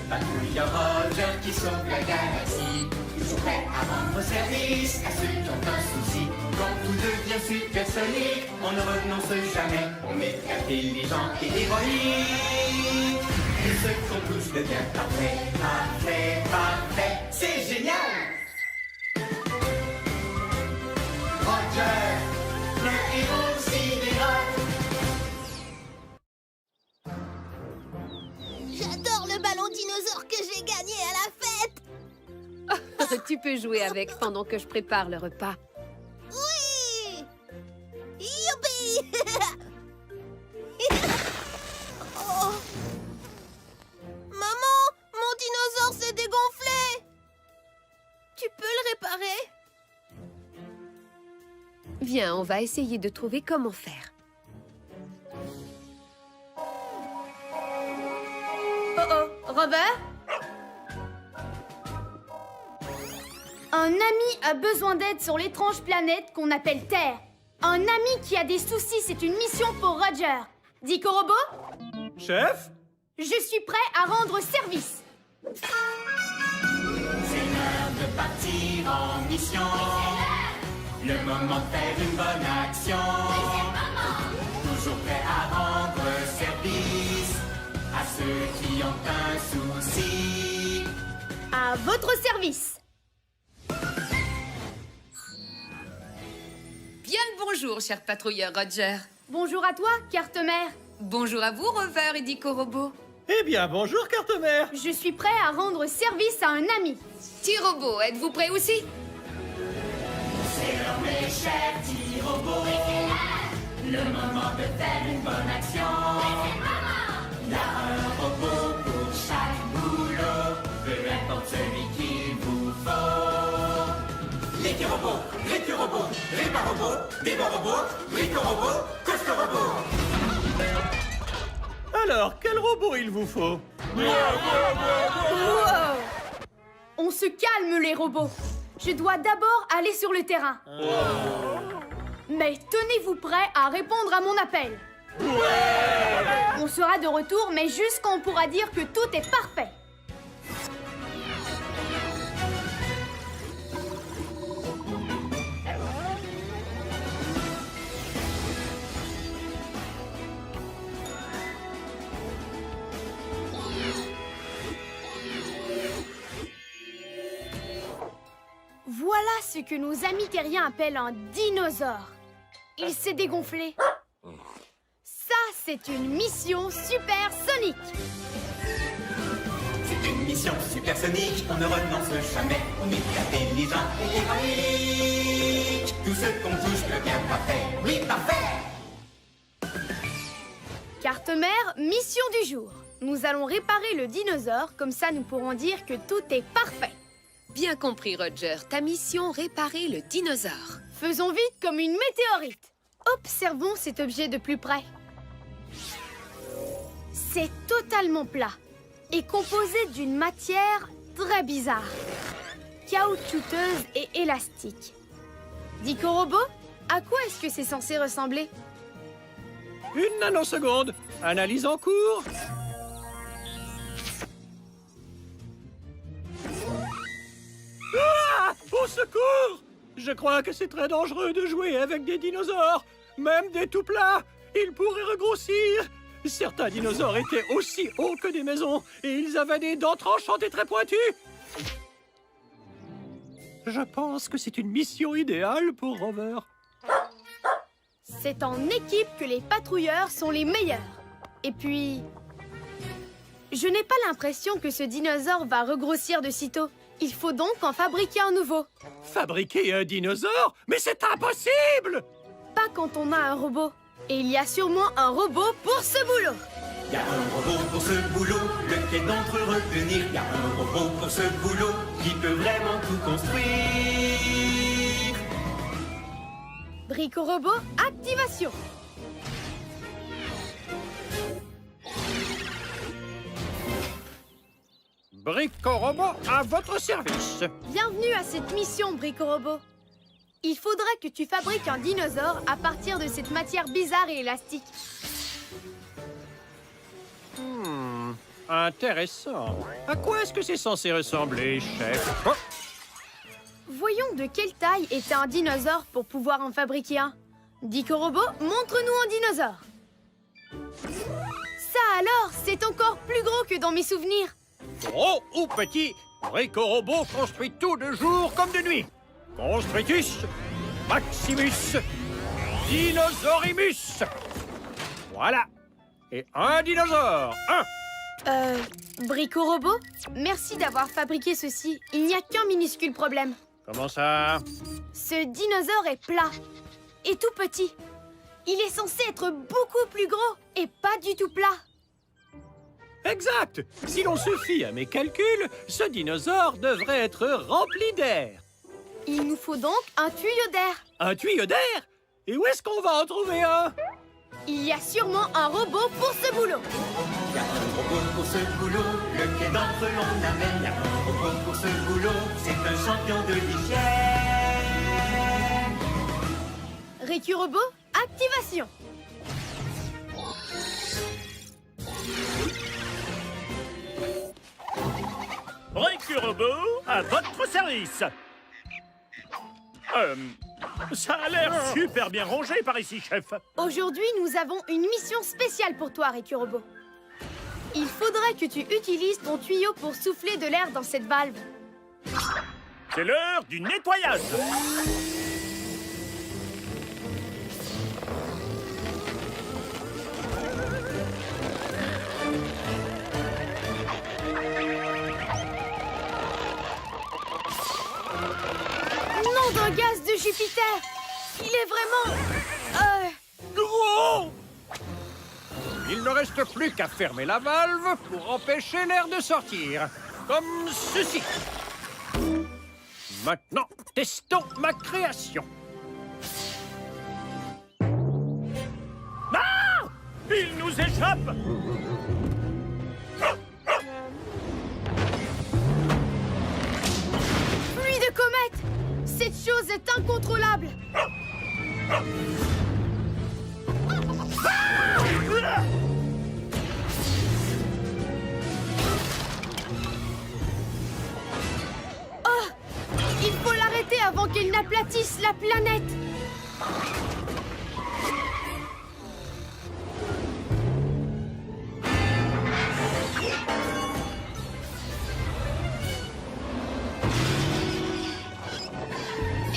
patrouilleur Roger qui sauve la galaxie. Toujours prêt à rendre service à ceux qui ont un souci. Quand tout devient supersonique, on ne renonce jamais. On est intelligent et héroïque. Et ce qu'on touche devient parfait, parfait, parfait. C'est génial! Roger, le héros sidéral. J'adore le ballon dinosaure que j'ai gagné à la fête. Tu peux jouer avec pendant que je prépare le repas. Oui! Youpi! Oh. Maman, mon dinosaure s'est dégonflé. Tu peux le réparer? Viens, on va essayer de trouver comment faire. Oh, Robert? Un ami a besoin d'aide sur l'étrange planète qu'on appelle Terre. Un ami qui a des soucis, c'est une mission pour Roger. Dico Robot? Chef? Je suis prêt à rendre service. C'est l'heure de partir en mission. Le moment de faire une bonne action. Toujours prêt à rendre service à ceux qui ont un souci. À votre service. Bien le bonjour, cher patrouilleur Roger. Bonjour à toi, Carte-Mère. Bonjour à vous, Rover et Dico Robot. Eh bien, bonjour, Carte-Mère. Je suis prêt à rendre service à un ami. T-Robot, êtes-vous prêt aussi? C'est l'heure, mes chers petits robots. Le moment de faire une bonne action. Il y a un robot pour chaque boulot, peu importe celui qu'il vous faut. Les petits robots, Répa-Robot, Débat-Robot, Brico-Robot, Costo-Robot. Alors, quel robot il vous faut? Wow! On se calme, les robots. Je dois d'abord aller sur le terrain. Mais tenez-vous prêts à répondre à mon appel. On sera de retour, mais juste quand on pourra dire que tout est parfait. Voilà ce que nos amis terriens appellent un dinosaure. Il s'est dégonflé. Ça, c'est une mission supersonique. C'est une mission supersonique, on ne renonce jamais. On est intelligent et héroïque. Tout ce qu'on touche devient parfait. Oui, parfait! Carte-Mère, mission du jour. Nous allons réparer le dinosaure, comme ça nous pourrons dire que tout est parfait. Bien compris, Roger. Ta mission, réparer le dinosaure. Faisons vite comme une météorite. Observons cet objet de plus près. C'est totalement plat et composé d'une matière très bizarre, caoutchouteuse et élastique. Dico Robot, à quoi est-ce que c'est censé ressembler? Une nanoseconde. Analyse en cours. Ah! Au secours! Je crois que c'est très dangereux de jouer avec des dinosaures. Même des tout plats. Ils pourraient regrossir. Certains dinosaures étaient aussi hauts que des maisons et ils avaient des dents tranchantes et très pointues. Je pense que c'est une mission idéale pour Rover. C'est en équipe que les patrouilleurs sont les meilleurs. Et puis... je n'ai pas l'impression que ce dinosaure va regrossir de sitôt. Il faut donc en fabriquer un nouveau. Fabriquer un dinosaure? Mais c'est impossible! Pas quand on a un robot. Et il y a sûrement un robot pour ce boulot. Il y a un robot pour ce boulot, lequel d'entre eux retenir? Il y a un robot pour ce boulot, qui peut vraiment tout construire. Brico-Robot, activation. Brico-Robot à votre service. Bienvenue à cette mission, Brico-Robot. Il faudra que tu fabriques un dinosaure à partir de cette matière bizarre et élastique. Intéressant. À quoi est-ce que c'est censé ressembler, chef? Oh, Voyons de quelle taille était un dinosaure pour pouvoir en fabriquer un. Dico Robot, montre-nous un dinosaure. Ça alors, c'est encore plus gros que dans mes souvenirs. gros ou petit, Rico Robot construit tout de jour comme de nuit. Construitus, Maximus, Dinosaurimus. Voilà. Et un dinosaure, un. Brico Robot, merci d'avoir fabriqué ceci. Il n'y a qu'un minuscule problème. Comment ça? Ce dinosaure est plat et tout petit. Il est censé être beaucoup plus gros et pas du tout plat. Exact. Si l'on se fie à mes calculs, ce dinosaure devrait être rempli d'air. Il nous faut donc un tuyau d'air. Un tuyau d'air? Et où est-ce qu'on va en trouver un? Il y a sûrement un robot pour ce boulot. Il y a un robot pour ce boulot, lequel d'entre eux l'on amène. Il y a un robot pour ce boulot, c'est un champion de l'hygiène. Rico Robot, activation. Rico Robot, à votre service. Ça a l'air super bien rangé par ici, chef. Aujourd'hui, nous avons une mission spéciale pour toi, Rico Robot. Il faudrait que tu utilises ton tuyau pour souffler de l'air dans cette valve. C'est l'heure du nettoyage. Nom d'un gaz de Jupiter! Il est vraiment... Gros! Il ne reste plus qu'à fermer la valve pour empêcher l'air de sortir. Comme ceci. Maintenant, testons ma création. Ah! Il nous échappe. Pluie de comètes! Cette chose est incontrôlable! Oh! Il faut l'arrêter avant qu'elle n'aplatisse la planète!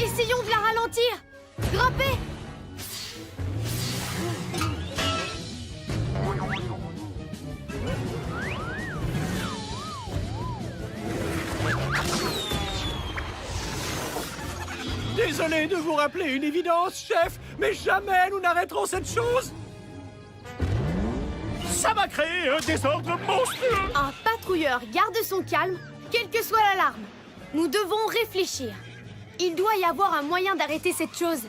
Essayons de la ralentir! Grimpez! Désolé de vous rappeler une évidence, chef, mais jamais nous n'arrêterons cette chose. Ça va créer un désordre monstrueux. Un patrouilleur garde son calme, quelle que soit l'alarme. Nous devons réfléchir. Il doit y avoir un moyen d'arrêter cette chose.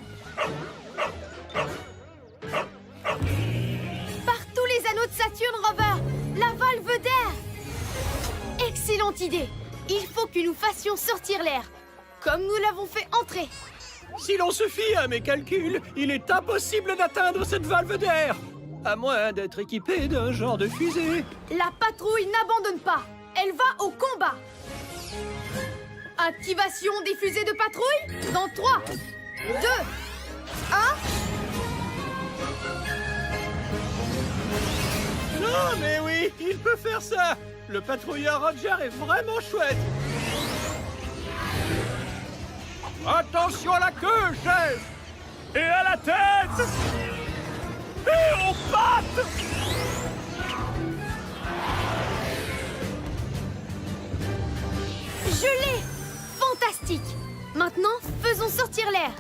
Par tous les anneaux de Saturne, Rover, la valve d'air. Excellente idée. Il faut que nous fassions sortir l'air, comme nous l'avons fait entrer. Si l'on se fie à mes calculs, il est impossible d'atteindre cette valve d'air, à moins d'être équipé d'un genre de fusée. La patrouille n'abandonne pas. Elle va au combat. Activation des fusées de patrouille dans 3, 2, 1... Non, mais oui, il peut faire ça. Le patrouilleur Roger est vraiment chouette. Attention à la queue, chef. Et à la tête. Et aux pattes. Je l'ai! Fantastique! Maintenant, faisons sortir l'air.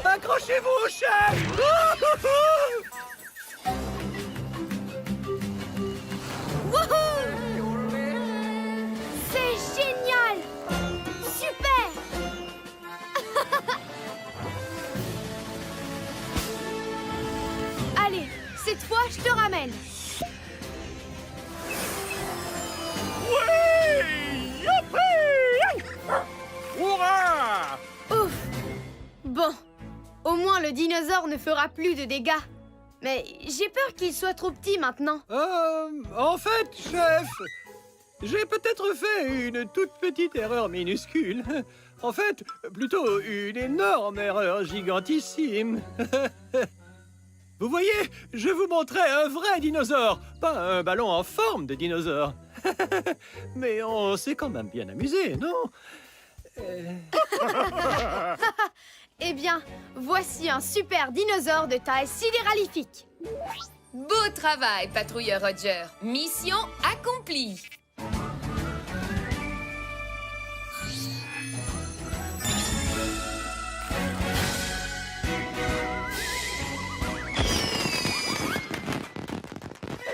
Accrochez-vous, chef. Wouhou! C'est génial! Super! Allez, cette fois, je te ramène. Oui! Youpi! Hurrah! Ouf! Bon, au moins le dinosaure ne fera plus de dégâts. Mais j'ai peur qu'il soit trop petit maintenant. En fait, chef, j'ai peut-être fait une toute petite erreur minuscule. En fait, plutôt une énorme erreur gigantissime. Vous voyez, je vous montrais un vrai dinosaure, pas un ballon en forme de dinosaure. Mais on s'est quand même bien amusé, non? Eh bien, voici un super dinosaure de taille sidéralifique. Beau travail, patrouilleur Roger. Mission accomplie.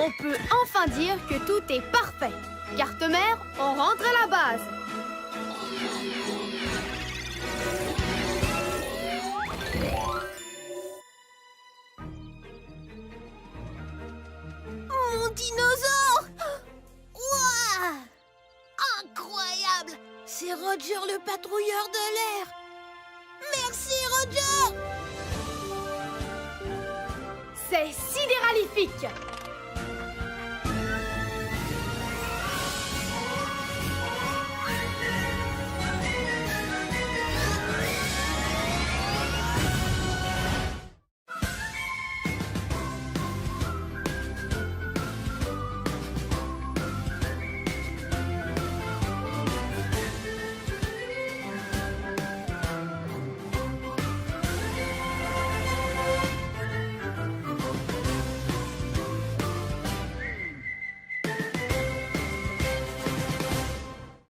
On peut enfin dire que tout est parfait. Carte-mère, on rentre à la base. Mon dinosaure! Ouah! Incroyable! C'est Roger le patrouilleur de l'air! Merci, Roger! C'est sidéralifique.